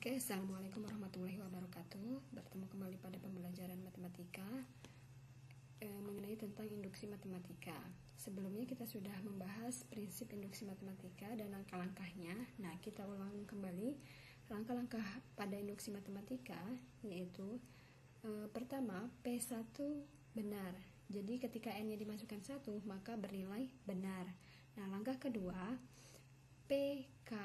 Oke, assalamualaikum warahmatullahi wabarakatuh. Bertemu kembali pada pembelajaran matematika mengenai tentang induksi matematika. Sebelumnya kita sudah membahas prinsip induksi matematika dan langkah-langkahnya. Nah, kita ulang kembali langkah-langkah pada induksi matematika, yaitu pertama, P1 benar. Jadi ketika N-nya dimasukkan 1, maka bernilai benar. Nah, langkah kedua, PK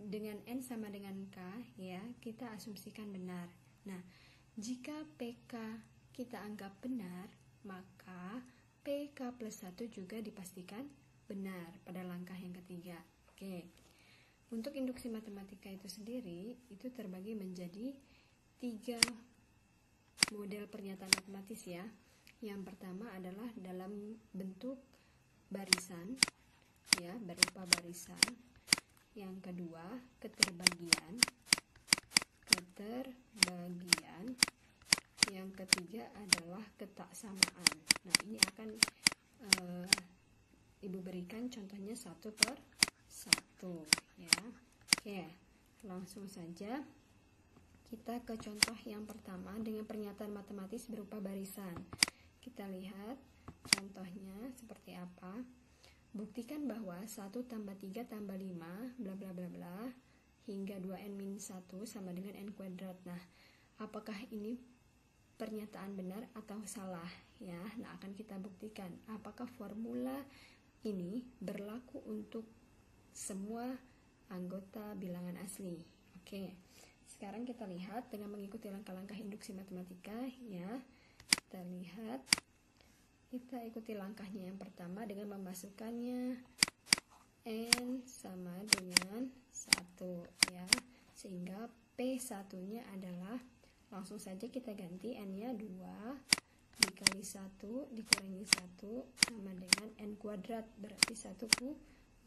dengan N sama dengan K, ya, kita asumsikan benar. Nah, jika PK kita anggap benar, maka PK plus 1 juga dipastikan benar pada langkah yang ketiga. Oke. Untuk induksi matematika itu sendiri, itu terbagi menjadi 3 model pernyataan matematis, ya. Yang pertama adalah dalam bentuk barisan, ya, berupa barisan. Yang kedua, keterbagian. Yang ketiga adalah ketaksamaan. Nah, ini akan Ibu berikan contohnya 1/1, ya. Oke, langsung saja kita ke contoh yang pertama dengan pernyataan matematis berupa barisan. Kita lihat contohnya seperti apa. Buktikan bahwa 1 tambah 3 tambah 5 bla bla bla bla hingga 2n-1 sama dengan n kuadrat. Nah, apakah ini pernyataan benar atau salah, ya? Nah, akan kita buktikan apakah formula ini berlaku untuk semua anggota bilangan asli. Oke. Sekarang kita lihat dengan mengikuti langkah-langkah induksi matematika, ya. Kita ikuti langkahnya yang pertama dengan memasukkannya N sama dengan 1, ya. Sehingga P1-nya adalah, langsung saja kita ganti N-nya 2 dikali 1 dikurangi 1 sama dengan N kuadrat, berarti 1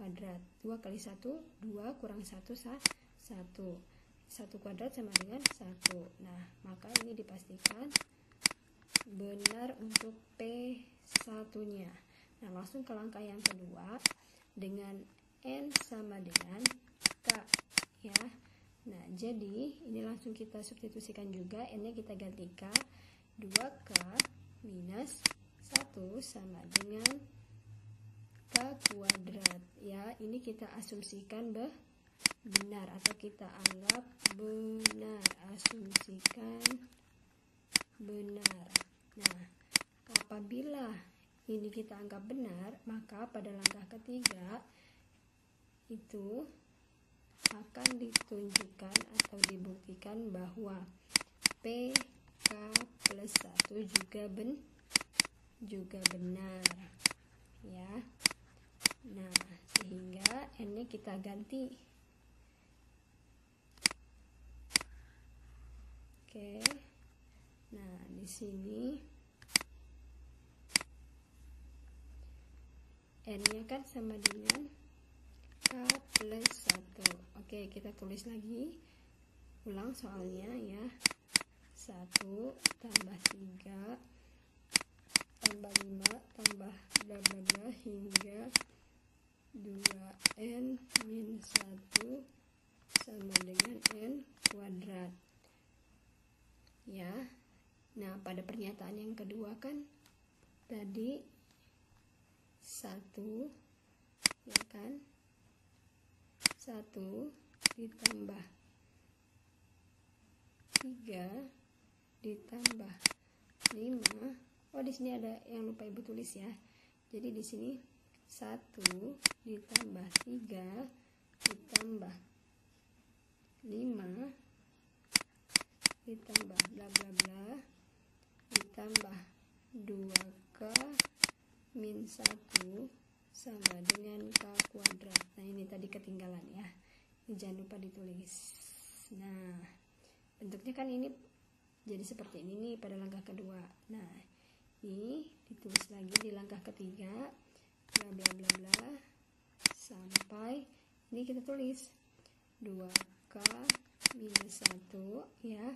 kuadrat. 2 kali 1, 2 kurang 1, 1. 1 kuadrat sama dengan 1. Nah, maka ini dipastikan benar untuk P1-nya. Nah, langsung ke langkah yang kedua dengan N sama dengan K, ya. Nah, jadi ini langsung kita substitusikan juga, N-nya kita ganti K. 2K minus 1 sama dengan K kuadrat, ya. Ini kita asumsikan benar atau kita anggap benar, asumsikan benar. Nah, apabila ini kita anggap benar, maka pada langkah ketiga itu akan ditunjukkan atau dibuktikan bahwa PK plus 1 juga benar, ya. Nah, sehingga N-nya kita ganti. Oke. Nah, di sini N-nya kan sama dengan K plus 1. Oke, kita tulis lagi. Ulang soalnya, ya. 1 tambah 3 tambah 5 tambah bla bla bla hingga 2n min 1 sama dengan n kuadrat, ya. Nah, pada pernyataan yang kedua kan tadi 1, ya kan, 1 ditambah 3 ditambah 5. Oh, di sini ada yang lupa Ibu tulis, ya. Jadi di sini 1 ditambah 3 ditambah 5 ditambah bla bla bla ditambah 2K min 1 sama dengan K kuadrat. Nah, ini tadi ketinggalan, ya. Ini jangan lupa ditulis. Nah, bentuknya kan ini jadi seperti ini nih pada langkah kedua. Nah, ini ditulis lagi di langkah ketiga bla bla bla bla sampai ini kita tulis 2K minus 1, ya.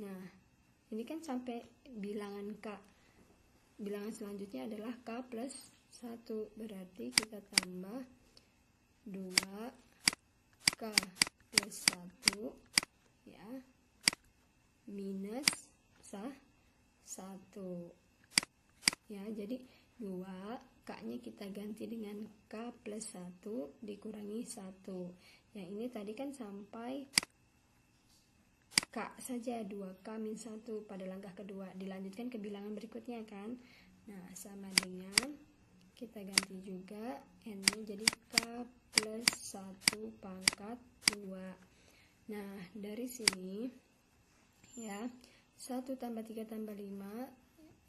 Nah, ini kan sampai bilangan K. Bilangan selanjutnya adalah K plus 1. Berarti kita tambah 2K minus 1 ya. Jadi 2, K-nya kita ganti dengan K plus 1 dikurangi 1 ya. Ini tadi kan sampai K saja, 2K min 1 pada langkah kedua. Dilanjutkan ke bilangan berikutnya kan. Nah, sama dengan kita ganti juga N-nya jadi K plus 1 pangkat 2. Nah, dari sini ya, 1 tambah 3 tambah 5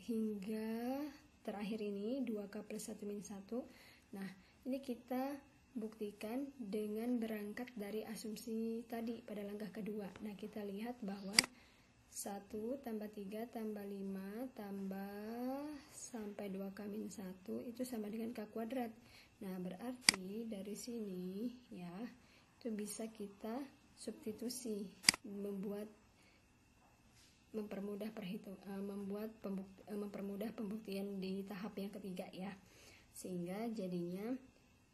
hingga terakhir ini 2K plus 1 min 1. Nah, ini kita buktikan dengan berangkat dari asumsi tadi pada langkah kedua. Nah, kita lihat bahwa 1 tambah 3 tambah 5 tambah sampai 2K min 1 itu sama dengan K kuadrat. Nah, berarti dari sini ya, itu bisa kita substitusi, mempermudah pembuktian di tahap yang ketiga ya. Sehingga jadinya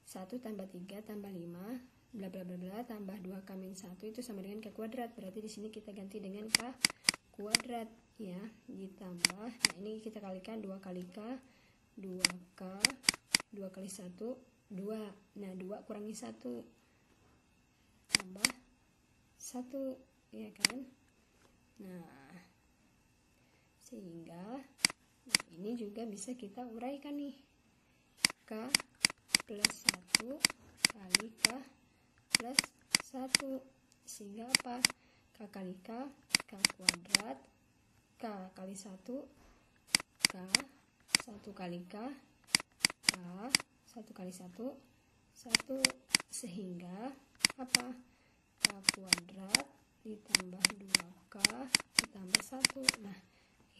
1 tambah 3 tambah 5 bla bla bla bla tambah 2K min 1 itu sama dengan K kuadrat. Berarti di sini kita ganti dengan K kuadrat ya, ditambah, nah ini kita kalikan 2 kali K, 2K, 2 kali 1 2. Nah, 2 kurangi 1 tambah 1 ya kan. Nah, sehingga ini juga bisa kita uraikan nih, K plus 1 kali K plus 1 sehingga apa? K kali K, K kuadrat, K kali 1, K 1 kali K, K 1 kali 1 1 sehingga apa? K kuadrat ditambah 2K ditambah 1. Nah,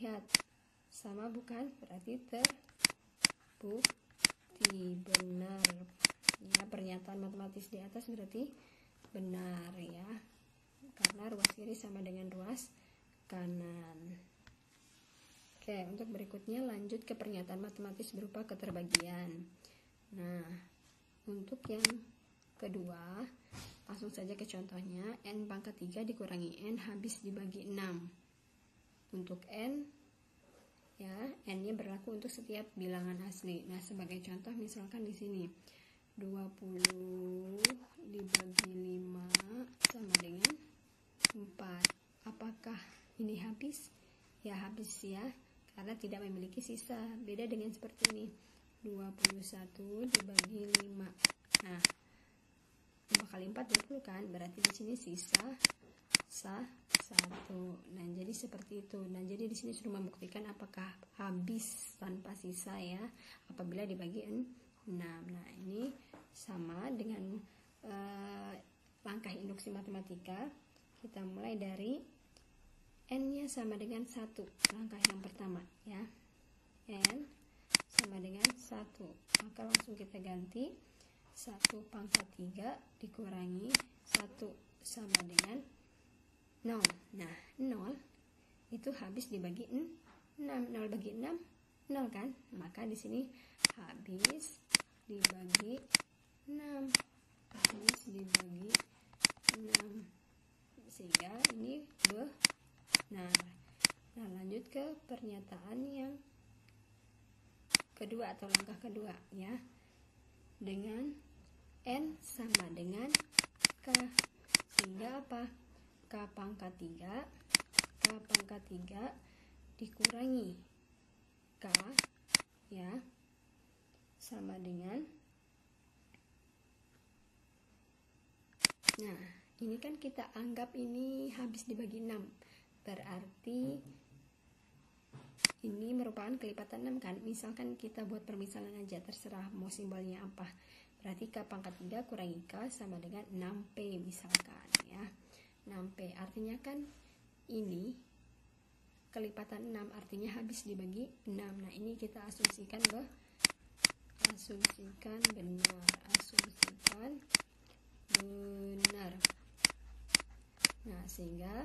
lihat sama bukan? Berarti terbukti benar ya, pernyataan matematis di atas berarti benar ya, karena ruas kiri sama dengan ruas kanan. Oke, untuk berikutnya lanjut ke pernyataan matematis berupa keterbagian. Nah, untuk yang kedua langsung saja ke contohnya. N pangkat 3 dikurangi N habis dibagi 6. Untuk N ya, N-nya berlaku untuk setiap bilangan asli. Nah, sebagai contoh misalkan di sini 20 dibagi 5 sama dengan 4. Apakah ini habis? Ya, habis ya, karena tidak memiliki sisa. Beda dengan seperti ini, 21 dibagi 5. Nah, 5 kali 4 20 kan, berarti di sini sisa 1. Nah, jadi seperti itu. Nah, jadi di sini sudah membuktikan apakah habis tanpa sisa ya, apabila dibagi 6. Nah, ini sama dengan langkah induksi matematika. Kita mulai dari N-nya sama dengan 1, langkah yang pertama ya. N sama dengan 1, maka langsung kita ganti 1 pangkat 3 dikurangi 1 sama dengan 0. Nah, 0 itu habis dibagi 6. 0 bagi 6 0 kan, maka di sini habis dibagi 6, habis dibagi 6, sehingga ini benar. Nah, lanjut ke pernyataan yang kedua atau langkah kedua ya, dengan N sama dengan K, sehingga apa? K pangkat 3 dikurangi K ya, sama dengan, nah ini kan kita anggap ini habis dibagi 6, berarti ini merupakan kelipatan 6 kan. Misalkan kita buat permisalan aja, terserah mau simbolnya apa. Berarti K pangkat 3 kurangi K sama dengan 6P misalkan ya. 6P artinya kan ini kelipatan 6, artinya habis dibagi 6. Nah, ini kita asumsikan benar. Nah, sehingga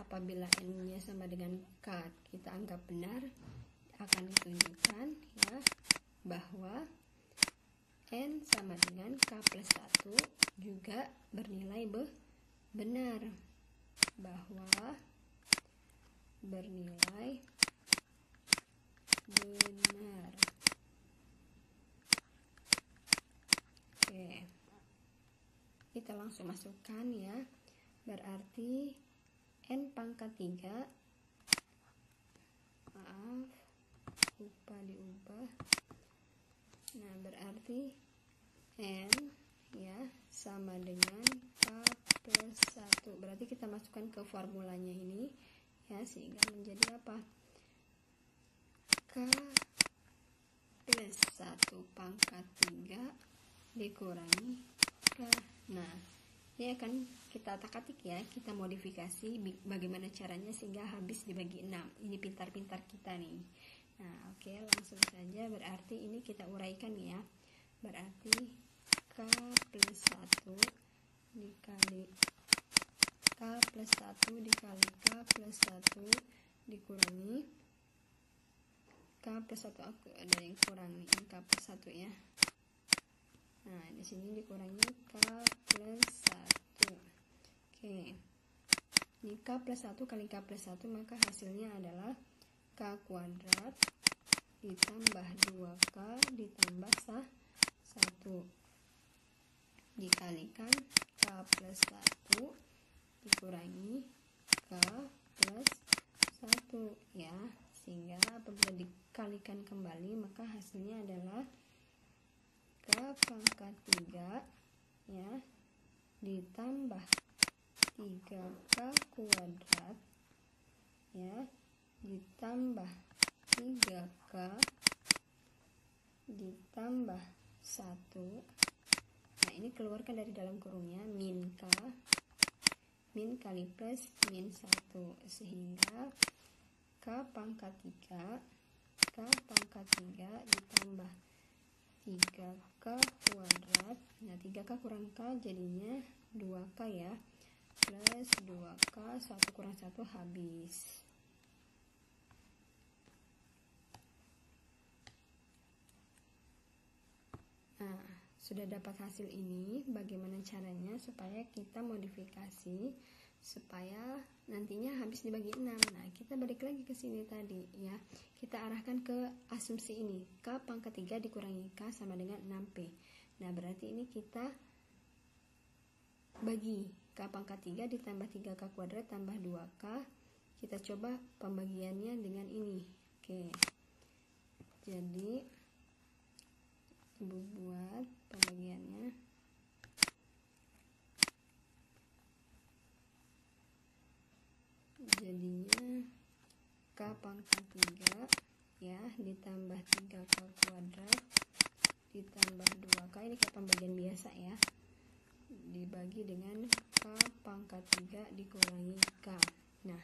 apabila N-nya sama dengan K kita anggap benar, akan ditunjukkan ya bahwa N sama dengan K plus 1 juga bernilai benar, bahwa bernilai benar. Oke, kita langsung masukkan ya. Berarti N pangkat 3, maaf, lupa diubah. Nah, berarti N ya sama dengan K plus 1. Berarti kita masukkan ke formulanya ini ya, sehingga menjadi apa? K plus 1 pangkat 3 dikurangi K. Nah, ini akan kita otak-atik ya, kita modifikasi bagaimana caranya sehingga habis dibagi 6. Ini pintar-pintar kita nih. Nah, oke, langsung saja. Berarti ini kita uraikan ya. Berarti K plus 1 dikali K plus 1 dikali K plus 1 dikurangi K plus 1, ada yang kurang nih, K plus 1 ya. Nah, di sini dikurangi K plus 1. Oke. Ini K plus 1 kali K plus 1, maka hasilnya adalah K kuadrat ditambah 2K ditambah 1 dikalikan K plus 1 dikurangi K plus 1 ya. Sehingga apabila dikalikan kembali maka hasilnya adalah K pangkat 3 ya ditambah 3K kuadrat ya ditambah 3K ditambah 1. Nah, ini keluarkan dari dalam kurungnya, min K, min kali plus min 1, sehingga K pangkat 3 ditambah 3K kuadrat. Nah, 3K kurang K jadinya 2K ya, plus 2K, 1 kurang 1 habis. Nah, sudah dapat hasil ini. Bagaimana caranya supaya kita modifikasi supaya nantinya habis dibagi 6. Nah, kita balik lagi ke sini tadi ya. Kita arahkan ke asumsi ini. K pangkat 3 dikurangi K sama dengan 6P. Nah, berarti ini kita bagi K pangkat 3 ditambah 3K kuadrat tambah 2K. Kita coba pembagiannya dengan ini. Oke. Jadi Ibu buat pembagiannya. Jadinya K pangkat 3 ya ditambah 3K kuadrat ditambah 2K, ini kayak pembagian biasa ya, dibagi dengan K pangkat 3 dikurangi K. Nah,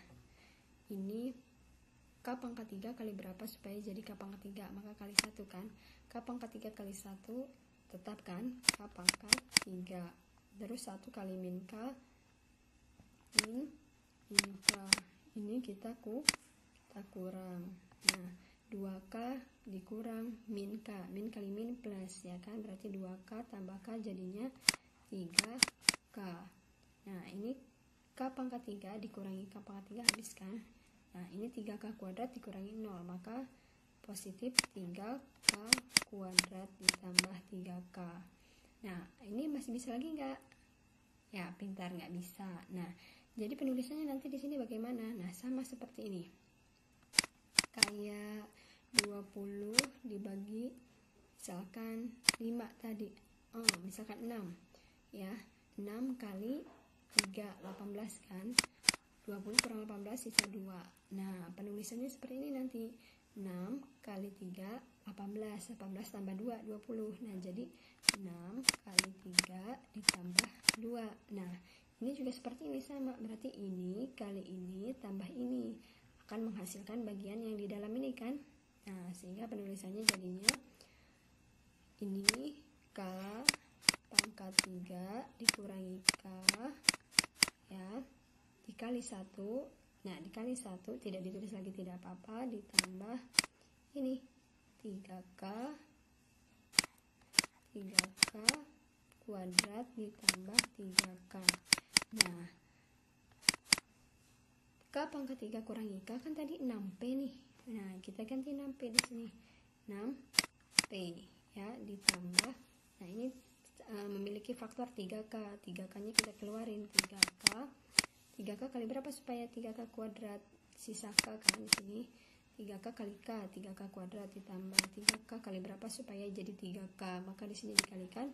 ini K pangkat 3 kali berapa supaya jadi K pangkat 3? Maka kali 1 kan. K pangkat 3 kali 1 tetap kan K pangkat 3. Terus 1 kali min K, min K. Ini kita kurang. Nah, 2K dikurang min K. Min kali min plus ya kan. Berarti 2K tambah K jadinya 3K. Nah, ini K pangkat 3 dikurangi K pangkat 3 habis kan. Nah, ini 3K kuadrat dikurangi 0, maka positif 3K kuadrat ditambah 3K. Nah, ini masih bisa lagi nggak? Ya, pintar nggak bisa. Nah, jadi penulisannya nanti di sini bagaimana? Nah, sama seperti ini. Kayak 20 dibagi misalkan 5 tadi. Misalkan 6. Ya, 6 kali 3, 18 kan. 20 kurang 18 sisa 2. Nah, penulisannya seperti ini nanti. 6 kali 3, 18. 18 tambah 2, 20. Nah, jadi 6 kali 3 ditambah 2. Nah, ini juga seperti ini sama. Berarti ini kali ini tambah ini. Akan menghasilkan bagian yang di dalam ini kan. Nah, sehingga penulisannya jadinya ini K pangkat 3 dikurangi K ya dikali 1. Nah, dikali 1 tidak ditulis lagi, tidak apa-apa, ditambah ini 3K kuadrat ditambah 3K. Nah, K pangkat 3 kurangi K kan tadi 6P nih. Nah, kita ganti 6P di sini. 6P ya, ditambah. Nah, ini memiliki faktor 3K. 3K-nya kita keluarin. 3K kali berapa supaya 3K kuadrat? Sisa K kan di sini. 3K kali K, 3K kuadrat ditambah 3K kali berapa supaya jadi 3K? Maka di sini dikalikan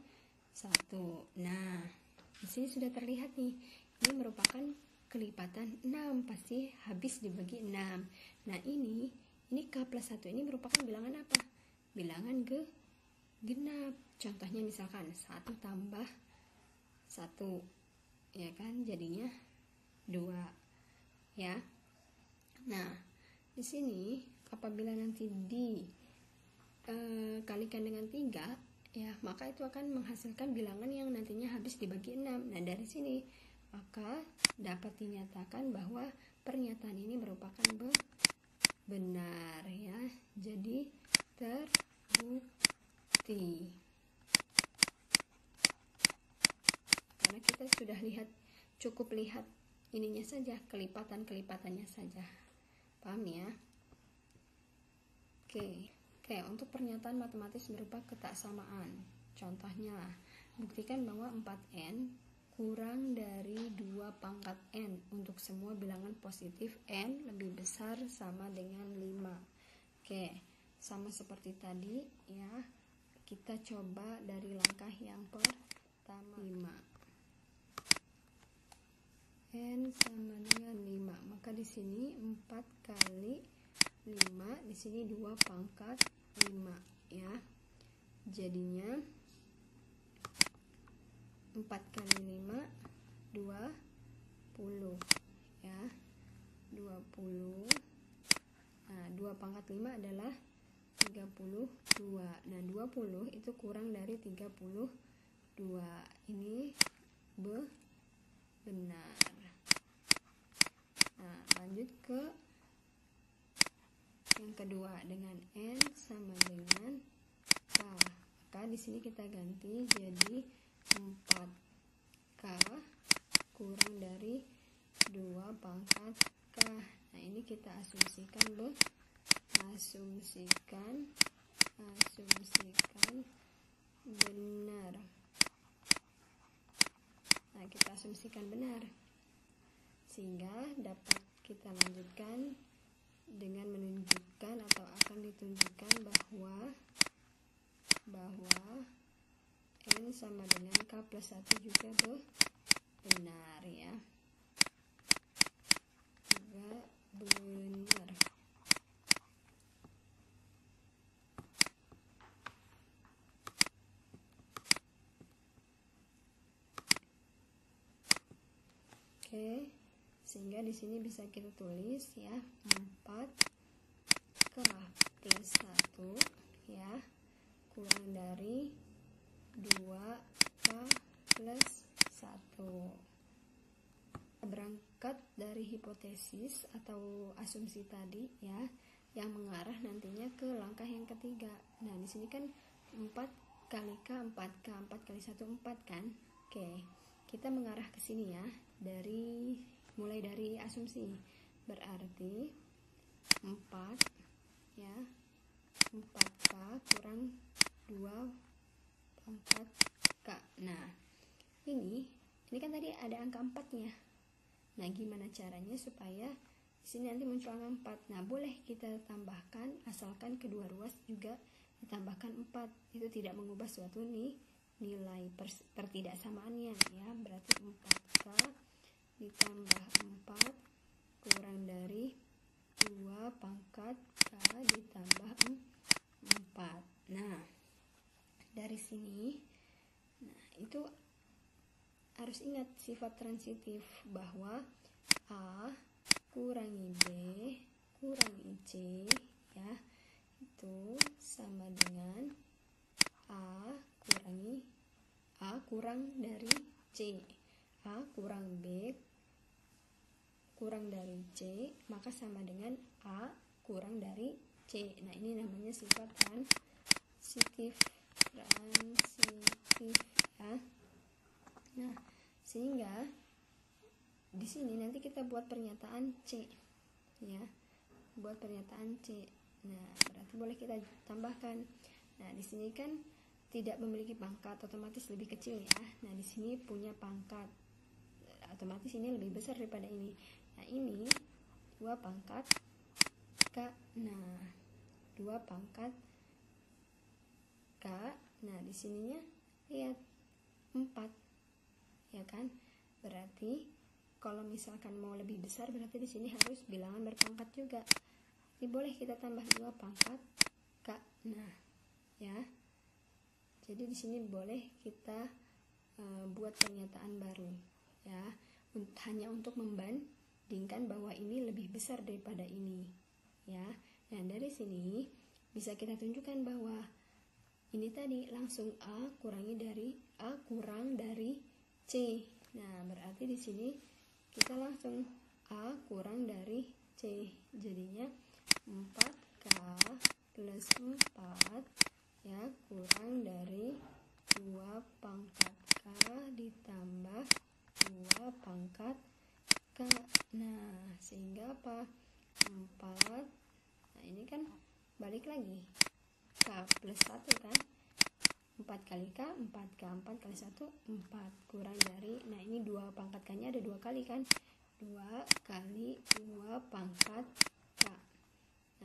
1. Nah, di sini sudah terlihat nih. Ini merupakan kelipatan 6, pasti habis dibagi 6. Nah, ini K plus 1 ini merupakan bilangan apa? Bilangan genap. Contohnya misalkan 1 tambah 1, ya kan, jadinya 2 ya. Nah, di sini apabila nanti dikalikan dengan 3 ya, maka itu akan menghasilkan bilangan yang nantinya habis dibagi 6. Nah, dari sini maka dapat dinyatakan bahwa pernyataan ini merupakan benar ya. Jadi terbukti. Karena kita sudah cukup lihat ininya saja, kelipatan-kelipatannya saja. Paham ya? Oke, untuk pernyataan matematis berupa ketaksamaan. Contohnya, buktikan bahwa 4N kurang dari 2 pangkat N untuk semua bilangan positif N lebih besar sama dengan 5. Oke, sama seperti tadi ya. Kita coba dari langkah yang pertama. 5. N sama dengan 5. Maka di sini 4 kali 5, di sini 2 pangkat 5 ya. Jadinya 4 kali 5 20 ya. 20. Nah, 2 pangkat 5 adalah 32. Nah, 20 itu kurang dari 32. Ini benar. Nah, lanjut ke yang kedua dengan N sama dengan K. Maka di sini kita ganti jadi 4K kurang dari 2 pangkat K. Nah, ini kita asumsikan benar. Nah, kita asumsikan benar. Sehingga dapat kita lanjutkan dengan menunjukkan atau akan ditunjukkan bahwa N sama dengan K plus 1 juga benar ya. Juga benar. Oke, sehingga di sini bisa kita tulis ya, 4K plus 1 ya, kurang dari 2K plus 1. Berangkat dari hipotesis atau asumsi tadi ya, yang mengarah nantinya ke langkah yang ketiga. Nah, di sini kan 4 kali K 4K, 4 kali 1 4 kan. Oke, kita mengarah ke sini ya, mulai dari asumsi. Berarti 4 ya, 4K kurang 2 pangkat K. Nah, ini kan tadi ada angka 4-nya. Nah, gimana caranya supaya di sini nanti muncul angka 4? Nah, boleh kita tambahkan, asalkan kedua ruas juga ditambahkan 4. Itu tidak mengubah suatu nilai pertidaksamaannya ya. Berarti 4K ditambah 4 kurang dari 2 pangkat K ditambah 4. Nah, dari sini itu harus ingat sifat transitif bahwa A kurangi B kurangi C ya, itu sama dengan A kurang dari C. A kurang B kurang dari C, maka sama dengan A kurang dari C. Nah, ini namanya sifat transitif ya. Nah, sehingga di sini nanti kita buat pernyataan C. ya, buat pernyataan C. Nah, berarti boleh kita tambahkan. Nah, di sini kan tidak memiliki pangkat, otomatis lebih kecil ya. Nah, di sini punya pangkat, otomatis ini lebih besar daripada ini. Nah, ini 2 pangkat K. Nah, 2 pangkat K. Nah, di sininya lihat 4, ya kan? Berarti kalau misalkan mau lebih besar, berarti di sini harus bilangan berpangkat juga. Jadi boleh kita tambah 2 pangkat K. Nah, ya. Jadi di sini boleh kita buat pernyataan baru, ya. Hanya untuk membandingkan bahwa ini lebih besar daripada ini, ya. Nah, dari sini bisa kita tunjukkan bahwa ini tadi langsung A kurang dari C. Nah, berarti di sini kita langsung A kurang dari C. Jadinya 4K plus 4, ya, kurang dari 2 pangkat K ditambah 2 pangkat K. Nah, sehingga apa? 4. Nah, ini kan balik lagi K plus 1 kan, 4 kali K, 4K, 4 kali 1, 4, kurang dari, nah ini 2 pangkat K nya ada 2 kali kan, 2 kali 2 pangkat K.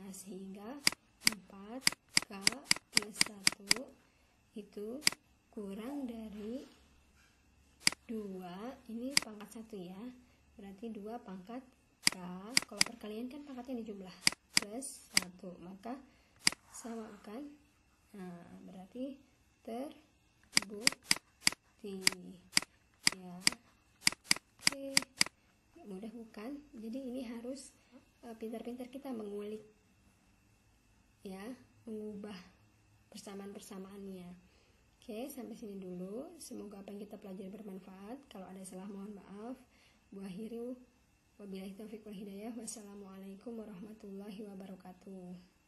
Nah, sehingga 4K plus 1 itu kurang dari 2, ini pangkat 1 ya, berarti 2 pangkat K, kalau perkalian kan pangkatnya dijumlah, plus 1, maka sama kan. Nah, berarti terbukti, ya. Oke, mudah bukan? Jadi ini harus pintar-pintar kita mengulik, ya, mengubah persamaan-persamaannya. Oke, sampai sini dulu. Semoga apa yang kita pelajari bermanfaat. Kalau ada salah mohon maaf. Wabillahi taufiq wal hidayah. Wassalamualaikum warahmatullahi wabarakatuh.